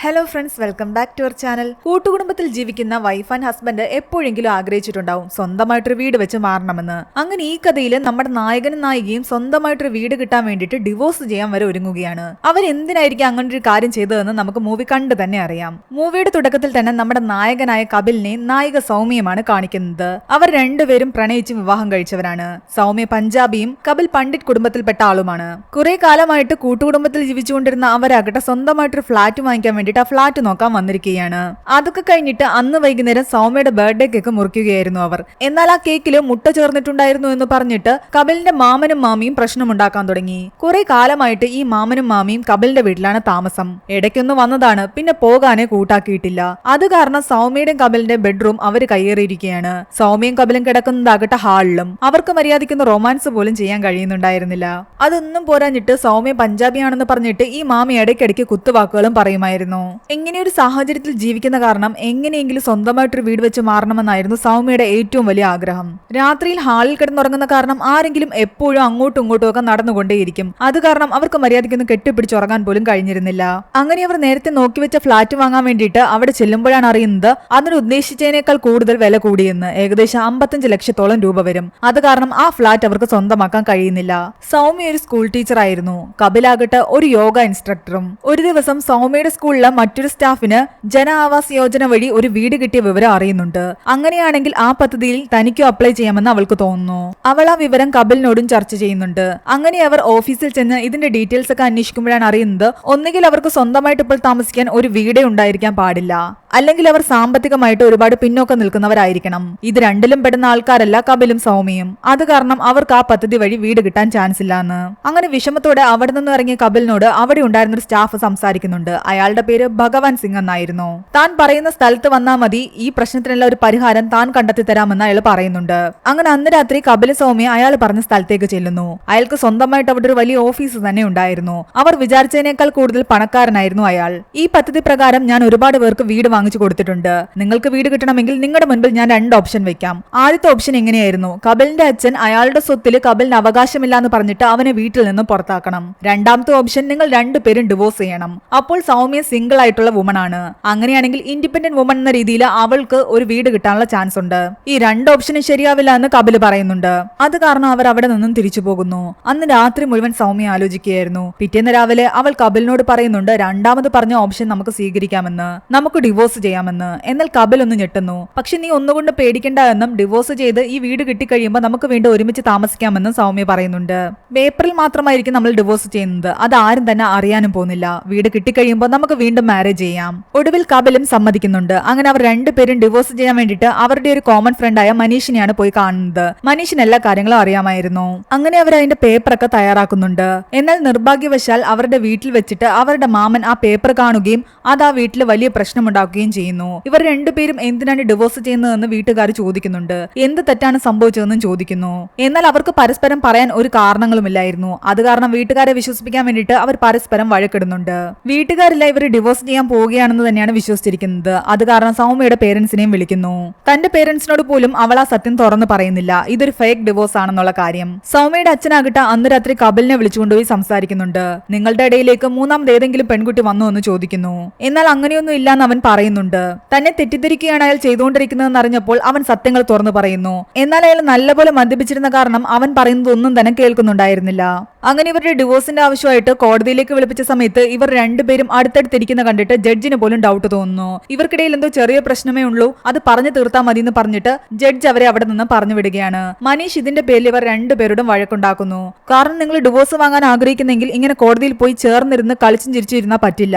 Hello friends, welcome back to our channel. കൂട്ടുകുടുംബത്തിൽ ജീവിക്കുന്ന wife and husband എപ്പോഴെങ്കിലും ആഗ്രഹിച്ചിട്ടുണ്ടാവും സ്വന്തമായിട്ടൊരു വീട് വെച്ച് മാറണമെന്ന്. അങ്ങനെ ഈ കഥയിൽ നമ്മുടെ നായകനും നായികയും സ്വന്തമായിട്ടൊരു വീട് കിട്ടാൻ വേണ്ടിയിട്ട് ഡിവോഴ്സ് ചെയ്യാൻ വരെ ഒരുങ്ങുകയാണ്. അവരെന്തിനായിരിക്കും അങ്ങനെ ഒരു കാര്യം ചെയ്തതെന്ന് നമുക്ക് മൂവി കണ്ടു തന്നെ അറിയാം. മൂവിയുടെ തുടക്കത്തിൽ തന്നെ നമ്മുടെ നായകനായ കപിലിനെ നായിക സൗമ്യയുമാണ് കാണിക്കുന്നത്. അവർ രണ്ടുപേരും പ്രണയിച്ച് വിവാഹം കഴിച്ചവരാണ്. സൗമ്യ പഞ്ചാബിയും കപിൽ പണ്ഡിറ്റ് കുടുംബത്തിൽപ്പെട്ട ആളുമാണ്. കുറെ കാലമായിട്ട് കൂട്ടുകുടുംബത്തിൽ ജീവിച്ചുകൊണ്ടിരുന്ന അവരാകട്ടെ സ്വന്തമായിട്ടൊരു ഫ്ലാറ്റ് വാങ്ങിക്കാൻ വേണ്ടി ആ ഫ്ലാറ്റ് നോക്കാൻ വന്നിരിക്കുകയാണ്. അതൊക്കെ കഴിഞ്ഞിട്ട് അന്ന് വൈകുന്നേരം സൗമ്യയുടെ ബർത്ത്ഡേ കേക്ക് മുറിക്കുകയായിരുന്നു അവർ. എന്നാൽ ആ കേക്കില് മുട്ട ചേർന്നിട്ടുണ്ടായിരുന്നു എന്ന് പറഞ്ഞിട്ട് കപിലിന്റെ മാമനും മാമിയും പ്രശ്നമുണ്ടാക്കാൻ തുടങ്ങി. കുറെ കാലമായിട്ട് ഈ മാമനും മാമിയും കപിലിന്റെ വീട്ടിലാണ് താമസം. ഇടയ്ക്കൊന്ന് വന്നതാണ്, പിന്നെ പോകാനേ കൂട്ടാക്കിയിട്ടില്ല. അത് കാരണം സൗമ്യയുടെയും കപിലിന്റെ ബെഡ്റൂം അവർ കയ്യേറിയിരിക്കുകയാണ്. സൗമ്യയും കപിലും കിടക്കുന്നതാകട്ടെ ഹാളിലും. അവർക്ക് മര്യാദയ്ക്കൊന്ന് റൊമാൻസ് പോലും ചെയ്യാൻ കഴിയുന്നുണ്ടായിരുന്നില്ല. അതൊന്നും പോരാഞ്ഞിട്ട് സൗമ്യ പഞ്ചാബിയാണെന്ന് പറഞ്ഞിട്ട് ഈ മാമി ഇടയ്ക്കിടയ്ക്ക് കുത്തുവാക്കുകളും പറയുമായിരുന്നു. ഇങ്ങനെയൊരു സാഹചര്യത്തിൽ ജീവിക്കുന്ന കാരണം എങ്ങനെയെങ്കിലും സ്വന്തമായിട്ടൊരു വീട് വെച്ച് മാറണമെന്നായിരുന്നു സൗമ്യയുടെ ഏറ്റവും വലിയ ആഗ്രഹം. രാത്രിയിൽ ഹാളിൽ കിടന്നുറങ്ങുന്ന കാരണം ആരെങ്കിലും എപ്പോഴും അങ്ങോട്ടും ഇങ്ങോട്ടും ഒക്കെ നടന്നുകൊണ്ടേയിരിക്കും. അത് കാരണം അവർക്ക് മര്യാദയ്ക്കൊന്നും കെട്ടിപ്പിടിച്ചുറങ്ങാൻ പോലും കഴിഞ്ഞിരുന്നില്ല. അങ്ങനെ അവർ നേരത്തെ നോക്കിവെച്ച ഫ്ളാറ്റ് വാങ്ങാൻ വേണ്ടിയിട്ട് അവിടെ ചെല്ലുമ്പോഴാണ് അറിയുന്നത് അതിന് ഉദ്ദേശിച്ചതിനേക്കാൾ കൂടുതൽ വില കൂടിയെന്ന്. ഏകദേശം 55 ലക്ഷത്തോളം രൂപ വരും. അത് കാരണം ആ ഫ്ളാറ്റ് അവർക്ക് സ്വന്തമാക്കാൻ കഴിയുന്നില്ല. സൗമ്യ ഒരു സ്കൂൾ ടീച്ചറായിരുന്നു. കപിലാകട്ടെ ഒരു യോഗ ഇൻസ്ട്രക്ടറും. ഒരു ദിവസം സൗമ്യയുടെ സ്കൂളിലെ മറ്റൊരു സ്റ്റാഫിന് ജന ആവാസ് യോജന വഴി ഒരു വീട് കിട്ടിയ വിവരം അറിയുന്നുണ്ട്. അങ്ങനെയാണെങ്കിൽ ആ പദ്ധതിയിൽ തനിക്കും അപ്ലൈ ചെയ്യാമെന്ന് അവൾക്ക് തോന്നുന്നു. അവൾ ആ വിവരം കപിലിനോടും ചർച്ച ചെയ്യുന്നുണ്ട്. അങ്ങനെ അവർ ഓഫീസിൽ ചെന്ന് ഇതിന്റെ ഡീറ്റെയിൽസ് ഒക്കെ അന്വേഷിക്കുമ്പോഴാണ് അറിയുന്നത് ഒന്നുകിൽ അവർക്ക് സ്വന്തമായിട്ട് ഇപ്പോൾ താമസിക്കാൻ ഒരു വീടേ ഉണ്ടായിരിക്കാൻ പാടില്ല, അല്ലെങ്കിൽ അവർ സാമ്പത്തികമായിട്ട് ഒരുപാട് പിന്നോക്കം നിൽക്കുന്നവരായിരിക്കണം. ഇത് രണ്ടിലും പെടുന്ന ആൾക്കാരല്ല കപിലും സൗമ്യയും. അത് കാരണം അവർക്ക് ആ പദ്ധതി വഴി വീട് കിട്ടാൻ ചാൻസ് ഇല്ലാന്ന്. അങ്ങനെ വിഷമത്തോടെ അവിടെ നിന്ന് ഇറങ്ങിയ കപിലിനോട് അവിടെ ഉണ്ടായിരുന്ന ഒരു സ്റ്റാഫ് സംസാരിക്കുന്നുണ്ട്. അയാളുടെ പേര് ഭഗവാൻ സിംഗ് എന്നായിരുന്നു. താൻ പറയുന്ന സ്ഥലത്ത് വന്നാൽ മതി, ഈ പ്രശ്നത്തിനുള്ള ഒരു പരിഹാരം താൻ കണ്ടെത്തി തരാമെന്ന് അയാൾ പറയുന്നുണ്ട്. അങ്ങനെ അന്ന് രാത്രി കപില സൗമ്യ അയാൾ പറഞ്ഞ സ്ഥലത്തേക്ക് ചെല്ലുന്നു. അയാൾക്ക് സ്വന്തമായിട്ട് അവിടെ ഒരു വലിയ ഓഫീസ് തന്നെ ഉണ്ടായിരുന്നു. അവർ വിചാരിച്ചതിനേക്കാൾ കൂടുതൽ പണക്കാരനായിരുന്നു അയാൾ. ഈ പദ്ധതി പ്രകാരം ഞാൻ ഒരുപാട് പേർക്ക് വീട് വാങ്ങിച്ചു കൊടുത്തിട്ടുണ്ട്. നിങ്ങൾക്ക് വീട് കിട്ടണമെങ്കിൽ നിങ്ങളുടെ മുൻപിൽ ഞാൻ 2 ഓപ്ഷൻ വെക്കാം. ആദ്യത്തെ ഓപ്ഷൻ എങ്ങനെയായിരുന്നു? കപിലിന്റെ അച്ഛൻ അയാളുടെ സ്വത്തിൽ കപിലിന് അവകാശമില്ല എന്ന് പറഞ്ഞിട്ട് അവനെ വീട്ടിൽ നിന്നും പുറത്താക്കണം. രണ്ടാമത്തെ ഓപ്ഷൻ, നിങ്ങൾ രണ്ടുപേരും ഡിവോഴ്സ് ചെയ്യണം. അപ്പോൾ സൗമ്യ സിംഗിൾ ആയിട്ടുള്ള വുമൺ ആണ്. അങ്ങനെയാണെങ്കിൽ ഇൻഡിപെൻഡന്റ് വുമൺ എന്ന രീതിയിൽ അവൾക്ക് ഒരു വീട് കിട്ടാനുള്ള ചാൻസ് ഉണ്ട്. ഈ 2 ഓപ്ഷനും ശരിയാവില്ല എന്ന് കപിൽ പറയുന്നുണ്ട്. അത് കാരണം അവർ അവിടെ നിന്നും തിരിച്ചു പോകുന്നു. അന്ന് രാത്രി മുഴുവൻ സൗമ്യ ആലോചിക്കുകയായിരുന്നു. പിറ്റേന്ന് രാവിലെ അവൾ കപിലിനോട് പറയുന്നുണ്ട് രണ്ടാമത് പറഞ്ഞ ഓപ്ഷൻ നമുക്ക് സ്വീകരിക്കാമെന്ന്, നമുക്ക് ഡിവോഴ്സ് ചെയ്യാമെന്ന്. എന്നാൽ കപിൽ ഒന്ന് ഞെട്ടുന്നു. പക്ഷെ നീ ഒന്നുകൊണ്ട് പേടിക്കേണ്ട എന്നും ഡിവോഴ്സ് ചെയ്ത് ഈ വീട് കിട്ടിക്കഴിയുമ്പോൾ നമുക്ക് വീണ്ടും ഒരുമിച്ച് താമസിക്കാമെന്നും സൗമ്യ പറയുന്നുണ്ട്. ഏപ്രിൽ മാത്രമായിരിക്കും നമ്മൾ ഡിവോഴ്സ് ചെയ്യുന്നത്, അത് ആരും തന്നെ അറിയാനും പോകുന്നില്ല. വീട് കിട്ടിക്കഴിയുമ്പോൾ നമുക്ക് വീണ്ടും മാരേജ് ചെയ്യാം. ഒടുവിൽ കപിലും സമ്മതിക്കുന്നുണ്ട്. അങ്ങനെ അവർ രണ്ടുപേരും ഡിവോഴ്സ് ചെയ്യാൻ വേണ്ടിയിട്ട് അവരുടെ ഒരു കോമൺ ഫ്രണ്ടായ മനീഷിനെയാണ് പോയി കാണുന്നത്. മനീഷിന് എല്ലാ കാര്യങ്ങളും അറിയാമായിരുന്നു. അങ്ങനെ അവർ അതിന്റെ പേപ്പറൊക്കെ തയ്യാറാക്കുന്നുണ്ട്. എന്നാൽ നിർഭാഗ്യവശാൽ അവരുടെ വീട്ടിൽ വെച്ചിട്ട് അവരുടെ മാമൻ ആ പേപ്പർ കാണുകയും അത് ആ വീട്ടിൽ വലിയ പ്രശ്നമുണ്ടാക്കുകയും ചെയ്യുന്നു. ഇവർ രണ്ടുപേരും എന്തിനാണ് ഡിവോഴ്സ് ചെയ്യുന്നതെന്ന് വീട്ടുകാർ ചോദിക്കുന്നുണ്ട്. എന്ത് തെറ്റാണ് സംഭവിച്ചതെന്നും ചോദിക്കുന്നു. എന്നാൽ അവർക്ക് പരസ്പരം പറയാൻ ഒരു കാരണങ്ങളുമില്ലായിരുന്നു. അത് കാരണം വീട്ടുകാരെ വിശ്വസിപ്പിക്കാൻ വേണ്ടിയിട്ട് അവർ പരസ്പരം വഴക്കിടുന്നുണ്ട്. വീട്ടുകാരില്ല ഇവർ ഡിവോഴ്സ് ചെയ്യാൻ പോവുകയാണെന്ന് തന്നെയാണ് വിശ്വസിച്ചിരിക്കുന്നത്. അത് കാരണം സൗമ്യയുടെ പേരൻസിനെയും വിളിക്കുന്നു. തന്റെ പേരൻസിനോട് പോലും അവൾ ആ സത്യം തുറന്നു പറയുന്നില്ല, ഇതൊരു ഫേക്ക് ഡിവോഴ്സ് ആണെന്നുള്ള കാര്യം. സൗമ്യയുടെ അച്ഛനാകട്ടെ അന്ന് രാത്രി കപിലിനെ വിളിച്ചുകൊണ്ടുപോയി സംസാരിക്കുന്നുണ്ട്. നിങ്ങളുടെ ഇടയിലേക്ക് മൂന്നാമത് ഏതെങ്കിലും പെൺകുട്ടി വന്നു എന്ന് ചോദിക്കുന്നു. എന്നാൽ അങ്ങനെയൊന്നും ഇല്ലാന്ന് അവൻ പറയുന്നുണ്ട്. തന്നെ തെറ്റിദ്ധരിക്കുകയാണ് അയാൾ ചെയ്തുകൊണ്ടിരിക്കുന്നതെന്ന് അറിഞ്ഞപ്പോൾ അവൻ സത്യങ്ങൾ തുറന്നു പറയുന്നു. എന്നാൽ അയാൾ നല്ലപോലെ മദ്യപിച്ചിരുന്ന കാരണം അവൻ പറയുന്നത് ഒന്നും തന്നെ കേൾക്കുന്നുണ്ടായിരുന്നില്ല. അങ്ങനെ ഇവരുടെ ഡിവോഴ്സിന്റെ ആവശ്യമായിട്ട് കോടതിയിലേക്ക് വിളിപ്പിച്ച സമയത്ത് ഇവർ രണ്ടുപേരും അടുത്തടുത്തിരിക്കുന്ന കണ്ടിട്ട് ജഡ്ജിന് പോലും ഡൗട്ട് തോന്നുന്നു. ഇവർക്കിടയിൽ എന്തോ ചെറിയ പ്രശ്നമേ ഉള്ളൂ, അത് പറഞ്ഞു തീർത്താൽ മതി എന്ന് പറഞ്ഞിട്ട് ജഡ്ജ് അവരെ അവിടെ നിന്ന് പറഞ്ഞു വിടുകയാണ്. മനീഷ് ഇതിന്റെ പേരിൽ ഇവർ രണ്ടുപേരോടും വഴക്കുണ്ടാക്കുന്നു. കാരണം നിങ്ങൾ ഡിവോഴ്സ് വാങ്ങാൻ ആഗ്രഹിക്കുന്നെങ്കിൽ ഇങ്ങനെ കോടതിയിൽ പോയി ചേർന്നിരുന്ന് കളിച്ചും ചിരിച്ചിരുന്നാൽ പറ്റില്ല.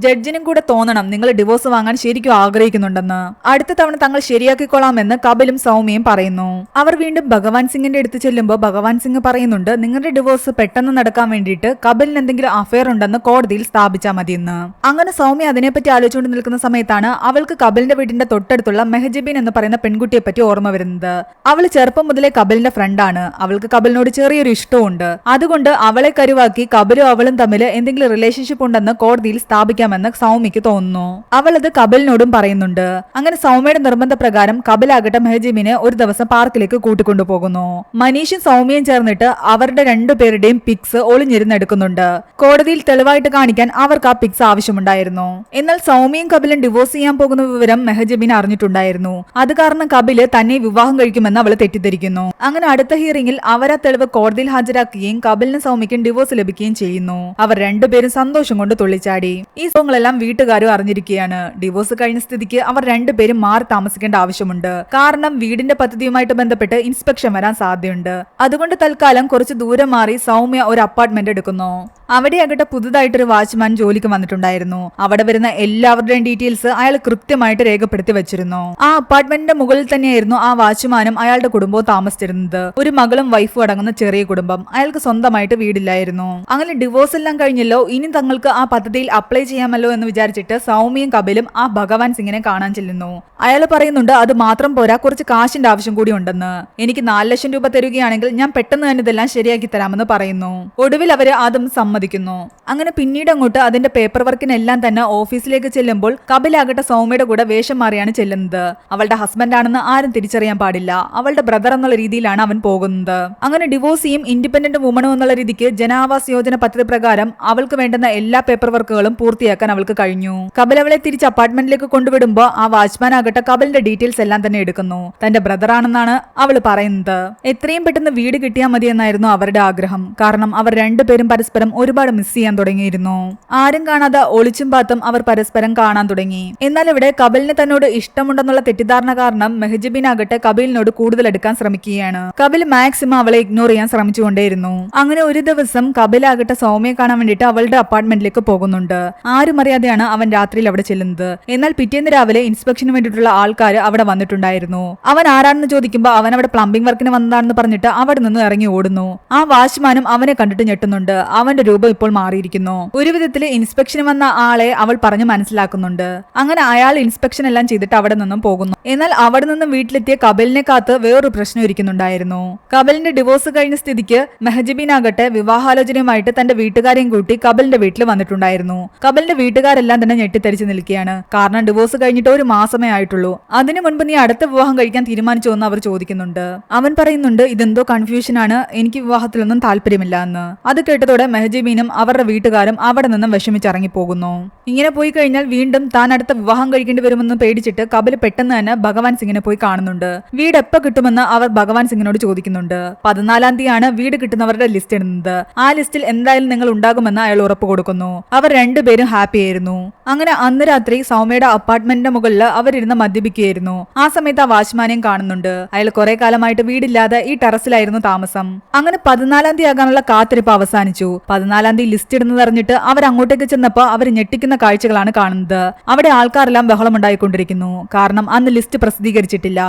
ജഡ്ജിനും കൂടെ തോന്നണം നിങ്ങൾ ഡിവോഴ്സ് വാങ്ങാൻ ശരിക്കും ആഗ്രഹിക്കുന്നുണ്ടെന്ന്. അടുത്ത തവണ തങ്ങൾ ശരിയാക്കിക്കൊള്ളാമെന്ന് കപിലും സൗമ്യയും പറയുന്നു. അവർ വീണ്ടും ഭഗവാൻ സിംഗിന്റെ അടുത്ത് ചെല്ലുമ്പോൾ ഭഗവാൻ സിംഗ് പറയുന്നുണ്ട് നിങ്ങളുടെ ഡിവോഴ്സ് പെട്ടെന്ന് നടക്കാൻ വേണ്ടിയിട്ട് കപിലിന് എന്തെങ്കിലും അഫയർ ഉണ്ടെന്ന് കോടതിയിൽ സ്ഥാപിച്ചാൽ മതിയെന്ന്. അങ്ങനെ സൗമ്യ അതിനെപ്പറ്റി ആലോചിച്ചുകൊണ്ട് നിൽക്കുന്ന സമയത്താണ് അവൾക്ക് കപിലിന്റെ വീടിന്റെ തൊട്ടടുത്തുള്ള മെഹജബീൻ എന്ന് പറയുന്ന പെൺകുട്ടിയെ പറ്റി ഓർമ്മ വരുന്നത്. അവൾ ചെറുപ്പം മുതലേ കപിലിന്റെ ഫ്രണ്ടാണ്. അവൾക്ക് കപിലിനോട് ചെറിയൊരു ഇഷ്ടമുണ്ട്. അതുകൊണ്ട് അവളെ കരുവാക്കി കപിലും അവളും തമ്മിൽ എന്തെങ്കിലും റിലേഷൻഷിപ്പ് ഉണ്ടെന്ന് കോടതിയിൽ സ്ഥാപിക്കാമെന്ന് സൗമ്യക്ക് തോന്നുന്നു. അവൾ അത് കപിലിനോടും പറയുന്നുണ്ട്. അങ്ങനെ സൗമ്യയുടെ നിർബന്ധപ്രകാരം കപിലാകട്ടെ മെഹജബിനെ ഒരു ദിവസം പാർക്കിലേക്ക് കൂട്ടിക്കൊണ്ടുപോകുന്നു. മനീഷും സൗമ്യയും ചേർന്നിട്ട് അവരുടെ രണ്ടുപേരുടെയും പിക്സ് ഒളിഞ്ഞിരുന്നെടുക്കുന്നുണ്ട്. കോടതിയിൽ തെളിവായിട്ട് കാണിക്കാൻ അവർക്ക് ആ പിക്സ് ആവശ്യമുണ്ടായിരുന്നു. എന്നാൽ സൗമ്യയും കപിലും ഡിവോഴ്സ് ചെയ്യാൻ പോകുന്ന വിവരം മെഹജബിന് അറിഞ്ഞിട്ടുണ്ടായിരുന്നു. അത് കാരണം കപില് തന്നെ വിവാഹം കഴിക്കുമെന്ന് അവൾ തെറ്റിദ്ധരിക്കുന്നു. അങ്ങനെ അടുത്ത ഹിയറിംഗിൽ അവർ ആ തെളിവ് കോടതിയിൽ ഹാജരാക്കുകയും കപിലിനും സൗമ്യയ്ക്കും ഡിവോഴ്സ് ലഭിക്കുകയും ചെയ്യുന്നു. അവർ രണ്ടുപേരും സന്തോഷം കൊണ്ട് തുള്ളിച്ചാടി. ഈ സംഭവങ്ങളെല്ലാം വീട്ടുകാരും അറിഞ്ഞിരിക്കുകയാണ്. ഡിവോഴ്സ് കഴിഞ്ഞ സ്ഥിതിക്ക് അവർ രണ്ടുപേരും മാറി താമസിക്കേണ്ട ആവശ്യമുണ്ട്. കാരണം വീടിന്റെ പദ്ധതിയുമായിട്ട് ബന്ധപ്പെട്ട് ഇൻസ്പെക്ഷൻ വരാൻ സാധ്യതയുണ്ട്. അതുകൊണ്ട് തൽക്കാലം കുറച്ച് ദൂരം മാറി സൗമ്യ ഒരു അപ്പാർട്ട്മെന്റ് എടുക്കുന്നു. അവിടെയാകട്ടെ പുതുതായിട്ടൊരു വാച്ച്മാൻ ജോലിക്ക് വന്നിട്ടുണ്ടായിരുന്നു. അവിടെ വരുന്ന എല്ലാവരുടെയും ഡീറ്റെയിൽസ് അയാൾ കൃത്യമായിട്ട് രേഖപ്പെടുത്തി വെച്ചിരുന്നു. ആ അപ്പാർട്ട്മെന്റിന്റെ മുകളിൽ തന്നെയായിരുന്നു ആ വാച്ച്മാനും അയാളുടെ കുടുംബവും താമസിച്ചിരുന്നത്. ഒരു മകളും വൈഫും അടങ്ങുന്ന ചെറിയ കുടുംബം. അയാൾക്ക് സ്വന്തമായിട്ട് വീടില്ലായിരുന്നു. അങ്ങനെ ഡിവോഴ്സ് എല്ലാം കഴിഞ്ഞല്ലോ, ഇനി തങ്ങൾക്ക് ആ പദ്ധതിയിൽ അപ്ലൈ ചെയ്യാമല്ലോ എന്ന് വിചാരിച്ചിട്ട് സൗമ്യയും കപിലും ആ ഭഗവാൻ സിംഗിനെ കാണാൻ ചെല്ലുന്നു. അയാൾ പറയുന്നുണ്ട് അത് മാത്രം പോരാ, കുറച്ച് കാശിന്റെ ആവശ്യം കൂടി ഉണ്ടെന്ന്. എനിക്ക് 4 ലക്ഷം രൂപ തരുകയാണെങ്കിൽ ഞാൻ പെട്ടെന്ന് തന്നെ ഇതെല്ലാം ശരിയാക്കി തരാമെന്ന് പറയുന്നു. ഒടുവിൽ അവര് അതും സമ്മതിക്കുന്നു. അങ്ങനെ പിന്നീട് അങ്ങോട്ട് അതിന്റെ പേപ്പർ വർക്കിനെല്ലാം തന്നെ ഓഫീസിലേക്ക് ചെല്ലുമ്പോൾ കപിലാകട്ടെ സൗമ്യയുടെ കൂടെ വേഷം മാറിയാണ് ചെല്ലുന്നത്. അവളുടെ ഹസ്ബൻഡ് ആണെന്ന് ആരും തിരിച്ചറിയാൻ പാടില്ല. അവളുടെ ബ്രദർ എന്നുള്ള രീതിയിലാണ് അവൻ പോകുന്നത്. അങ്ങനെ ഡിവോഴ്സ് ചെയ്യും ഇൻഡിപെൻഡന്റ് വുമണും എന്നുള്ള രീതിക്ക് ജനാവാസ് യോജന പദ്ധതി പ്രകാരം അവൾക്ക് വേണ്ടുന്ന എല്ലാ പേപ്പർ വർക്കുകളും പൂർത്തിയാക്കാൻ അവൾക്ക് കഴിഞ്ഞു. കപിൽ അവളെ തിരിച്ച് അപ്പാർട്ട്മെന്റിലേക്ക് കൊണ്ടുവിടുമ്പോ ആ വാച്ച്മാൻ ആകട്ടെ കപിലിന്റെ ഡീറ്റെയിൽസ് എല്ലാം തന്നെ എടുക്കുന്നു. തന്റെ ബ്രദർ ആണെന്നാണ് അവള് പറയുന്നത്. എത്രയും പെട്ടെന്ന് വീട് കിട്ടിയാൽ മതി എന്നായിരുന്നു അവരുടെ ആഗ്രഹം. കാരണം അവർ രണ്ടുപേരും പരസ്പരം ഒരുപാട് മിസ് ചെയ്യാൻ തുടങ്ങിയിരുന്നു. ആരും കാണാതെ ഒളിച്ചും പാത്തും അവർ പരസ്പരം കാണാൻ തുടങ്ങി. എന്നാൽ ഇവിടെ കപിലിന് തന്നോട് ഇഷ്ടമുണ്ടെന്നുള്ള തെറ്റിദ്ധാരണ കാരണം മെഹജബിനാകട്ടെ കപിലിനോട് കൂടുതൽ എടുക്കാൻ ശ്രമിക്കുകയാണ്. കപിൽ മാക്സിമം അവളെ ഇഗ്നോർ ചെയ്യാൻ ശ്രമിച്ചുകൊണ്ടേയിരുന്നു. അങ്ങനെ ഒരു ദിവസം കപിലാകട്ടെ സൗമ്യയെ കാണാൻ വേണ്ടിയിട്ട് അവളുടെ അപ്പാർട്ട്മെന്റിലേക്ക് പോകുന്നുണ്ട്. ആരും അറിയാതെയാണ് അവൻ രാത്രിയിൽ അവിടെ ചെല്ലുന്നത്. എന്നാൽ പിറ്റേന്ന് രാവിലെ ഇൻസ്പെക്ഷന് വേണ്ടിയിട്ടുള്ള ആൾക്കാർ അവിടെ വന്നിട്ടുണ്ടായിരുന്നു. അവൻ ആരാണെന്ന് ചോദിക്കുമ്പോൾ അവൻ അവിടെ പ്ലംബിംഗ് വർക്കിന് വന്നതാണെന്ന് പറഞ്ഞിട്ട് അവിടെ നിന്ന് ഇറങ്ങി ഓടുന്നു. ആ വാച്ച്മാനും അവനെ കണ്ടിട്ട് ഞെട്ടുന്നുണ്ട്. അവന്റെ രൂപം ഇപ്പോൾ മാറിയിരിക്കുന്നു. ഒരു വിധത്തിൽ ഇൻസ്പെക്ഷന് വന്ന ആളെ അവൾ പറഞ്ഞു മനസ്സിലാക്കുന്നുണ്ട്. അങ്ങനെ അയാൾ ഇൻസ്പെക്ഷൻ എല്ലാം ചെയ്തിട്ട് അവിടെ നിന്നും പോകുന്നു. എന്നാൽ അവിടെ നിന്നും വീട്ടിലെത്തിയ കപിലിനെ കാത്ത് വേറൊരു പ്രശ്നം ഇരിക്കുന്നുണ്ടായിരുന്നു. കപിലിന്റെ ഡിവോഴ്സ് കഴിഞ്ഞ സ്ഥിതിക്ക് മെഹജബീനാകട്ടെ വിവാഹാലോചനയുമായിട്ട് തന്റെ വീട്ടുകാരെയും കൂട്ടി കപിലിന്റെ വീട്ടിൽ വന്നിട്ടുണ്ടായിരുന്നു. കപിലിന്റെ വീട്ടുകാരെല്ലാം തന്നെ ഞെട്ടിത്തരിച്ചു നിൽക്കുകയാണ്. കാരണം ഡിവോഴ്സ് കഴിഞ്ഞിട്ട് ഒരു മാസമേ ആയിട്ടുള്ളൂ. അതിനു മുൻപ് നീ അടുത്ത വിവാഹം കഴിക്കാൻ തീരുമാനിച്ചോ എന്ന് അവർ ചോദിക്കുന്നുണ്ട്. അവൻ പറയുന്നുണ്ട് ഇതെന്തോ കൺഫ്യൂഷനാണ്, എനിക്ക് വിവാഹത്തിലൊന്നും താല്പര്യമില്ല എന്ന്. അത് കേട്ടതോടെ മെഹജബീനും അവരുടെ വീട്ടുകാരും അവിടെ നിന്നും വിഷമിച്ചിറങ്ങി പോകുന്നു. ഇങ്ങനെ പോയി കഴിഞ്ഞാൽ വീണ്ടും താൻ അടുത്ത വിവാഹം കഴിക്കേണ്ടി വരുമെന്ന് പേടിച്ചിട്ട് കപിൽ പെട്ടെന്ന് തന്നെ ഭഗവാൻ സിംഗിനെ പോയി കാണുന്നുണ്ട്. വീട് എപ്പോ കിട്ടുമെന്ന് അവർ ഭഗവാൻ സിംഗിനോട് ചോദിക്കുന്നുണ്ട്. 14-ാം തീയതിയാണ് വീട് കിട്ടുന്നവരുടെ ലിസ്റ്റ് ഇടുന്നത്. ആ ലിസ്റ്റിൽ എന്തായാലും നിങ്ങൾ ഉണ്ടാകുമെന്ന് അയാൾ ഉറപ്പ് കൊടുക്കുന്നു. അവർ രണ്ടുപേരും ഹാപ്പി ആയിരുന്നു. അങ്ങനെ അന്ന് രാത്രി സൗമ്യയുടെ അപ്പാർട്ട്മെന്റിന്റെ മുകളിൽ അവരിരുന്ന് മദ്യപിക്കുകയായിരുന്നു. ആ സമയത്ത് ആ വാച്ച്മാനെയും കാണുന്നുണ്ട്. അയാൾ കുറെ കാലമായിട്ട് വീടില്ലാതെ ഈ ടെറസിലായിരുന്നു താമസം. അങ്ങനെ 14-ാം തീയതി ആകാനുള്ള കാത്തിരിപ്പ് അവസാനിച്ചു. 14-ാം തീയതി ലിസ്റ്റ് ഇടുന്നത് അറിഞ്ഞിട്ട് അവർ അങ്ങോട്ടേക്ക് ചെന്നപ്പോ അവർ ഞെട്ടിക്കുന്ന കാഴ്ചകളാണ് കാണുന്നത്. അവിടെ ആൾക്കാരെല്ലാം ബഹളമുണ്ടായിക്കൊണ്ടിരിക്കുന്നു. കാരണം അന്ന് ലിസ്റ്റ് പ്രസിദ്ധീകരിച്ചിട്ടില്ല.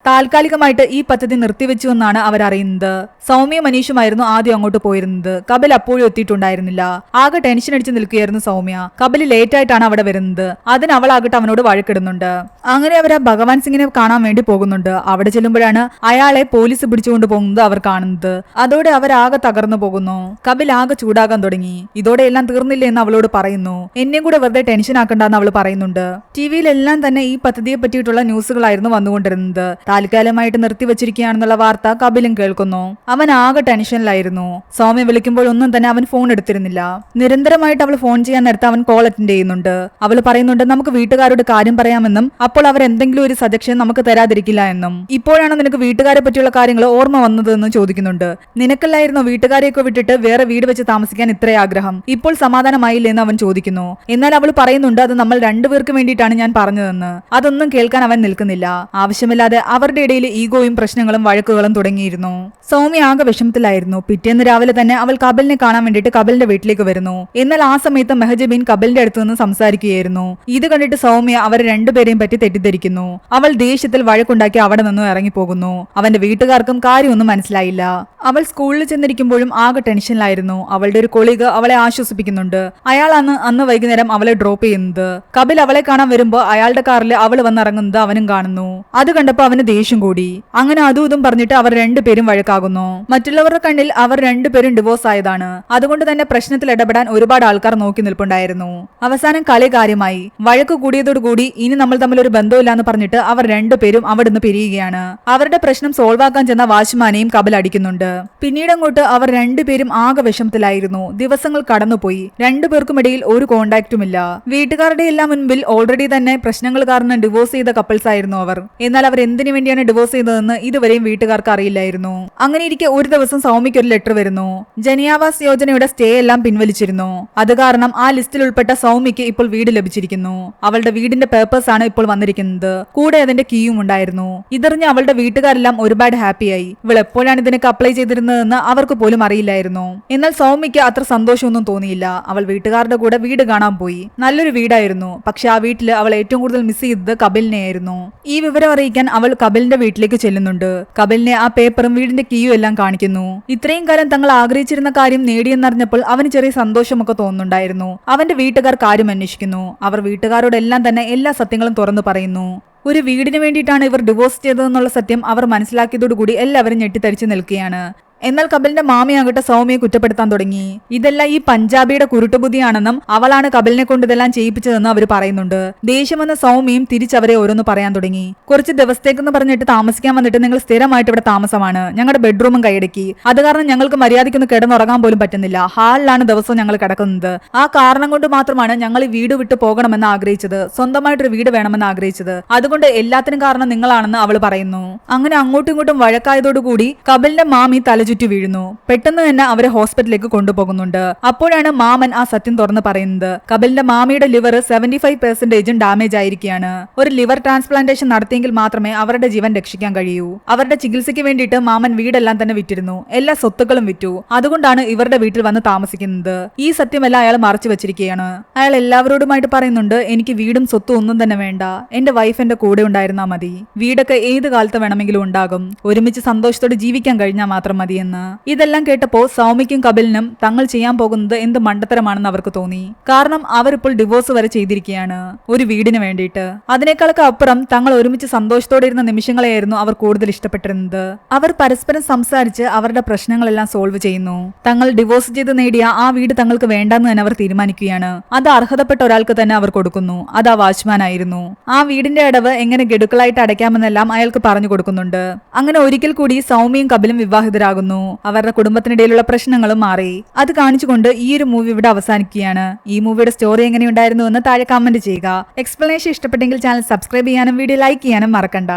താൽക്കാലികമായിട്ട് ഈ പദ്ധതി നിർത്തിവെച്ചു എന്നാണ് അവരറിയുന്നത്. സൗമ്യ മനീഷുമായിരുന്നു ആദ്യം അങ്ങോട്ട് പോയിരുന്നത്. കപിൽ അപ്പോഴും എത്തിയിട്ടുണ്ടായിരുന്നില്ല. ആകെ ടെൻഷൻ അടിച്ച് നിൽക്കുകയായിരുന്നു സൗമ്യ. കപിൽ ലേറ്റ് ആയിട്ടാണ് അവിടെ വരുന്നത്. അതിന് അവളാകട്ടെ അവനോട് വഴക്കിടുന്നുണ്ട്. അങ്ങനെ അവർ ആ ഭഗവാൻ സിംഗിനെ കാണാൻ വേണ്ടി പോകുന്നുണ്ട്. അവിടെ ചെല്ലുമ്പോഴാണ് അയാളെ പോലീസ് പിടിച്ചുകൊണ്ട് പോകുന്നത് അവർ കാണുന്നത്. അതോടെ അവരാകെ തകർന്നു പോകുന്നു. കപിൽ ആകെ ചൂടാകാൻ തുടങ്ങി. ഇതോടെ എല്ലാം തീർന്നില്ല എന്ന് അവളോട് പറയുന്നു. എന്നെയും കൂടെ വെറുതെ ടെൻഷൻ ആക്കണ്ടെന്ന് അവൾ പറയുന്നുണ്ട്. ടിവിയിലെല്ലാം തന്നെ ഈ പദ്ധതിയെ പറ്റിയിട്ടുള്ള ന്യൂസുകളായിരുന്നു വന്നുകൊണ്ടിരുന്നത്. താൽക്കാലികമായിട്ട് നിർത്തിവെച്ചിരിക്കുകയാണെന്നുള്ള വാർത്ത കപിലും കേൾക്കുന്നു. അവൻ ആകെ ടെൻഷനിലായിരുന്നു. സൗമ്യ വിളിക്കുമ്പോൾ ഒന്നും തന്നെ അവൻ ഫോൺ എടുത്തിരുന്നില്ല. നിരന്തരമായിട്ട് അവൾ ഫോൺ ചെയ്യാൻ നേരത്തെ അവൻ കോൾ അറ്റൻഡ് ചെയ്യുന്നുണ്ട്. അവൾ പറയുന്നുണ്ട് നമുക്ക് വീട്ടുകാരോട് കാര്യം പറയാമെന്നും അപ്പോൾ അവർ എന്തെങ്കിലും ഒരു സജഷൻ നമുക്ക് തരാതിരിക്കില്ല എന്നും. ഇപ്പോഴാണ് നിനക്ക് വീട്ടുകാരെ പറ്റിയുള്ള കാര്യങ്ങൾ ഓർമ്മ വന്നതെന്ന് ചോദിക്കുന്നുണ്ട്. നിനക്കല്ലായിരുന്നോ വീട്ടുകാരെയൊക്കെ വിട്ടിട്ട് വേറെ വീട് വെച്ച് താമസിക്കാൻ ഇത്ര ആഗ്രഹം? ഇപ്പോൾ സമാധാനമായില്ലേ എന്ന് അവൻ ചോദിക്കുന്നു. എന്നാൽ അവൾ പറയുന്നുണ്ട് അത് നമ്മൾ രണ്ടുപേർക്ക് വേണ്ടിയിട്ടാണ് ഞാൻ പറഞ്ഞതെന്ന്. അതൊന്നും കേൾക്കാൻ അവൻ നിൽക്കുന്നില്ല. ആവശ്യമില്ലാതെ അവരുടെ ഇടയിൽ ഈഗോയും പ്രശ്നങ്ങളും വഴക്കുകളും തുടങ്ങിയിരുന്നു. സൗമ്യ ആകെ വിഷമത്തിലായിരുന്നു. പിറ്റേന്ന് രാവിലെ തന്നെ അവൾ കപിലിനെ കാണാൻ വേണ്ടിയിട്ട് കപിലിന്റെ വീട്ടിലേക്ക് വരുന്നു. എന്നാൽ ആ സമയത്ത് മെഹജബീൻ കപിലിന്റെ അടുത്ത് നിന്ന് സംസാരിക്കുകയായിരുന്നു. ഇത് കണ്ടിട്ട് സൗമ്യ അവർ രണ്ടുപേരെയും പറ്റി തെറ്റിദ്ധരിക്കുന്നു. അവൾ ദേഷ്യത്തിൽ വഴക്കുണ്ടാക്കി അവിടെ നിന്നും ഇറങ്ങിപ്പോകുന്നു. അവന്റെ വീട്ടുകാർക്കും കാര്യമൊന്നും മനസ്സിലായില്ല. അവൾ സ്കൂളിൽ ചെന്നിരിക്കുമ്പോഴും ആകെ ടെൻഷനിലായിരുന്നു. അവളുടെ ഒരു കൊളീഗ് അവളെ ആശ്വസിപ്പിക്കുന്നുണ്ട്. അയാളാണ് അന്ന് വൈകുന്നേരം അവളെ ഡ്രോപ്പ് ചെയ്യുന്നത്. കപിൽ അവളെ കാണാൻ വരുമ്പോ അയാളുടെ കാറിൽ അവൾ വന്നിറങ്ങുന്നത് അവനും കാണുന്നു. അത് കണ്ടപ്പോ അവന് ദേഷ്യം കൂടി. അങ്ങനെ അതും ഇതും പറഞ്ഞിട്ട് അവർ രണ്ടുപേരും വഴക്കാകുന്നു. മറ്റുള്ളവരുടെ കണ്ണിൽ അവർ രണ്ടുപേരും ഡിവോഴ്സ് ആയതാണ്. അതുകൊണ്ട് തന്നെ പ്രശ്നത്തിൽ ഇടപെടാൻ ഒരുപാട് ആൾക്കാർ നോക്കി നിൽപ്പുണ്ടായിരുന്നു. അവസാനം കളി കാര്യമായി. വഴക്ക് കൂടിയതോടുകൂടി ഇനി നമ്മൾ തമ്മിൽ ഒരു ബന്ധമില്ലാന്ന് പറഞ്ഞിട്ട് അവർ രണ്ടുപേരും അവിടുന്ന് പിരിയുകയാണ്. അവരുടെ പ്രശ്നം സോൾവ് ആക്കാൻ ചെന്ന വാച്ച്മാനെയും കപിൽ അടിക്കുന്നുണ്ട്. പിന്നീട് അങ്ങോട്ട് അവർ രണ്ടുപേരും ആകെ വിഷമത്തിലായിരുന്നു. ദിവസങ്ങൾ കടന്നുപോയി. രണ്ടുപേർക്കുമിടയിൽ ഒരു കോണ്ടാക്റ്റും ഇല്ല. വീട്ടുകാരുടെ എല്ലാം മുൻപിൽ ഓൾറെഡി തന്നെ പ്രശ്നങ്ങൾ കാരണം ഡിവോഴ്സ് ചെയ്ത കപ്പിൾസ് ആയിരുന്നു അവർ. എന്നാൽ അവർ എന്തിനു വേണ്ടിയാണ് ഡിവോഴ്സ് ചെയ്തതെന്ന് ഇതുവരെയും വീട്ടുകാർക്ക് അറിയില്ലായിരുന്നു. അങ്ങനെ ഇരിക്കെ ഒരു ദിവസം സൗമ്യയ്ക്ക് ഒരു ലെറ്റർ വരുന്നു. ജനിയാവാസ് യോജനയുടെ സ്റ്റേ എല്ലാം പിൻവലിച്ചിരുന്നു. അത് കാരണം ആ ലിസ്റ്റിൽ ഉൾപ്പെട്ട സൗമ്യയ്ക്ക് ഇപ്പോൾ വീട് ലഭിച്ചിരിക്കുന്നു. അവളുടെ വീടിന്റെ പേപ്പേഴ്സ് ആണ് ഇപ്പോൾ വന്നിരിക്കുന്നത്. കൂടെ അതിന്റെ കീയും ഉണ്ടായിരുന്നു. ഇതറിഞ്ഞ് അവളുടെ വീട്ടുകാരെല്ലാം ഒരുപാട് ഹാപ്പിയായി. ഇവൾ എപ്പോഴാണ് ഇതിനൊക്കെ അപ്ലൈ ചെയ്തിരുന്നതെന്ന് അവർക്ക് പോലും അറിയില്ലായിരുന്നു. എന്നാൽ സൗമ്യയ്ക്ക് അത്ര സന്തോഷമൊന്നും തോന്നിയില്ല. അവൾ വീട്ടുകാരുടെ കൂടെ വീട് കാണാൻ പോയി. നല്ലൊരു വീടായിരുന്നു. പക്ഷെ ആ വീട്ടിൽ അവൾ ഏറ്റവും കൂടുതൽ മിസ് ചെയ്തത് കപിലിനെയായിരുന്നു. ഈ വിവരം അറിയിക്കാൻ അവൾ കപിലിന്റെ വീട്ടിലേക്ക് ചെല്ലുന്നുണ്ട്. കപിലിനെ ആ പേപ്പറും വീടിന്റെ കീയും എല്ലാം കാണിക്കുന്നു. ഇത്രയും കാലം തങ്ങൾ ആഗ്രഹിച്ചിരുന്ന കാര്യം നേടിയെന്നറിഞ്ഞപ്പോൾ അവന് ചെറിയ സന്തോഷമൊക്കെ തോന്നുന്നുണ്ടായിരുന്നു. അവന്റെ വീട്ടുകാർ കാര്യം അന്വേഷിക്കുന്നു. അവർ വീട്ടുകാരോടെല്ലാം തന്നെ എല്ലാ സത്യങ്ങളും തുറന്നു പറയുന്നു. ഒരു വീടിന് വേണ്ടിയിട്ടാണ് ഇവർ ഡിവോഴ്സ് ചെയ്തതെന്നുള്ള സത്യം അവർ മനസ്സിലാക്കിയതോടുകൂടി എല്ലാവരും ഞെട്ടിത്തരിച്ചു നിൽക്കുകയാണ്. എന്നാൽ കപിലിന്റെ മാമിയാകട്ടെ സൗമ്യയെ കുറ്റപ്പെടുത്താൻ തുടങ്ങി. ഇതെല്ലാം ഈ പഞ്ചാബിയുടെ കുരുട്ടുബുദ്ധിയാണെന്നും അവളാണ് കപിലിനെ കൊണ്ട് ഇതെല്ലാം ചെയ്യിപ്പിച്ചതെന്നും അവർ പറയുന്നുണ്ട്. ദേഷ്യം വന്ന സൗമ്യയും തിരിച്ചവരെ ഓരോന്ന് പറയാൻ തുടങ്ങി. കുറച്ച് ദിവസത്തേക്കെന്ന് പറഞ്ഞിട്ട് താമസിക്കാൻ വന്നിട്ട് നിങ്ങൾ സ്ഥിരമായിട്ട് ഇവിടെ താമസമാണ്. ഞങ്ങളുടെ ബെഡ്റൂമും കൈയടക്കി. അത് കാരണം ഞങ്ങൾക്ക് മര്യാദയ്ക്കൊന്ന് കിടന്നുറങ്ങാൻ പോലും പറ്റുന്നില്ല. ഹാളിലാണ് ദിവസവും ഞങ്ങൾ കിടക്കുന്നത്. ആ കാരണം കൊണ്ട് മാത്രമാണ് ഞങ്ങൾ ഈ വീട് വിട്ടു പോകണമെന്ന് ആഗ്രഹിച്ചത്. സ്വന്തമായിട്ടൊരു വീട് വേണമെന്ന് ആഗ്രഹിച്ചത്. അതുകൊണ്ട് എല്ലാത്തിനും കാരണം നിങ്ങളാണെന്ന് അവൾ പറയുന്നു. അങ്ങനെ അങ്ങോട്ടും ഇങ്ങോട്ടും വഴക്കായതോടുകൂടി കപിലിന്റെ മാമി ചുറ്റി വീഴുന്നു. പെട്ടെന്ന് തന്നെ അവരെ ഹോസ്പിറ്റലിലേക്ക് കൊണ്ടുപോകുന്നുണ്ട്. അപ്പോഴാണ് മാമൻ ആ സത്യം തുറന്ന് പറയുന്നത്. കപിലിന്റെ മാമിയുടെ ലിവർ 75% ഡാമേജ് ആയിരിക്കുകയാണ്. ഒരു ലിവർ ട്രാൻസ്പ്ലാന്റേഷൻ നടത്തിയെങ്കിൽ മാത്രമേ അവരുടെ ജീവൻ രക്ഷിക്കാൻ കഴിയൂ. അവരുടെ ചികിത്സയ്ക്ക് വേണ്ടിയിട്ട് മാമൻ വീടെല്ലാം തന്നെ വിറ്റിരുന്നു. എല്ലാ സ്വത്തുക്കളും വിറ്റു. അതുകൊണ്ടാണ് ഇവരുടെ വീട്ടിൽ വന്ന് താമസിക്കുന്നത്. ഈ സത്യമെല്ലാം അയാൾ മറച്ചു വെച്ചിരിക്കുകയാണ്. അയാൾ എല്ലാവരോടുമായിട്ട് പറയുന്നുണ്ട്, എനിക്ക് വീടും സ്വത്തും ഒന്നും തന്നെ വേണ്ട. എന്റെ വൈഫ് എന്റെ കൂടെ ഉണ്ടായിരുന്നാ മതി. വീടൊക്കെ ഏത് കാലത്ത് വേണമെങ്കിലും ഉണ്ടാകും. ഒരുമിച്ച് സന്തോഷത്തോടെ ജീവിക്കാൻ കഴിഞ്ഞാൽ മാത്രം മതി. ഇതെല്ലാം കേട്ടപ്പോ സൗമ്യയ്ക്കും കപിലിനും തങ്ങൾ ചെയ്യാൻ പോകുന്നത് എന്ത് മണ്ടത്തരമാണെന്ന് അവർക്ക് തോന്നി. കാരണം അവരിപ്പോൾ ഡിവോഴ്സ് വരെ ചെയ്തിരിക്കുകയാണ് ഒരു വീടിന് വേണ്ടിയിട്ട്. അതിനേക്കാളൊക്കെ അപ്പുറം തങ്ങൾ ഒരുമിച്ച് സന്തോഷത്തോടെ ഇരുന്ന നിമിഷങ്ങളെയായിരുന്നു അവർ കൂടുതൽ ഇഷ്ടപ്പെട്ടിരുന്നത്. അവർ പരസ്പരം സംസാരിച്ച് അവരുടെ പ്രശ്നങ്ങളെല്ലാം സോൾവ് ചെയ്യുന്നു. തങ്ങൾ ഡിവോഴ്സ് ചെയ്ത് നേടിയ ആ വീട് തങ്ങൾക്ക് വേണ്ടെന്ന് തന്നെ അവർ തീരുമാനിക്കുകയാണ്. അത് അർഹതപ്പെട്ട ഒരാൾക്ക് തന്നെ അവർ കൊടുക്കുന്നു. അത് ആ വാച്ച്മാൻ ആയിരുന്നു. ആ വീടിന്റെ അടവ് എങ്ങനെ ഗഡുക്കളായിട്ട് അടയ്ക്കാമെന്നെല്ലാം അയാൾക്ക് പറഞ്ഞു കൊടുക്കുന്നുണ്ട്. അങ്ങനെ ഒരിക്കൽ കൂടി സൗമ്യയും കപിലും വിവാഹിതരാകുന്നു. അവരുടെ കുടുംബത്തിനിടയിലുള്ള പ്രശ്നങ്ങളും മാറി. അത് കാണിച്ചുകൊണ്ട് ഈ ഒരു മൂവി ഇവിടെ അവസാനിക്കുകയാണ്. ഈ മൂവിയുടെ സ്റ്റോറി എങ്ങനെയുണ്ടായിരുന്നു എന്ന് താഴെ കമന്റ് ചെയ്യുക. എക്സ്പ്ലനേഷൻ ഇഷ്ടപ്പെട്ടെങ്കിൽ ചാനൽ സബ്സ്ക്രൈബ് ചെയ്യാനും വീഡിയോ ലൈക്ക് ചെയ്യാനും മറക്കണ്ട.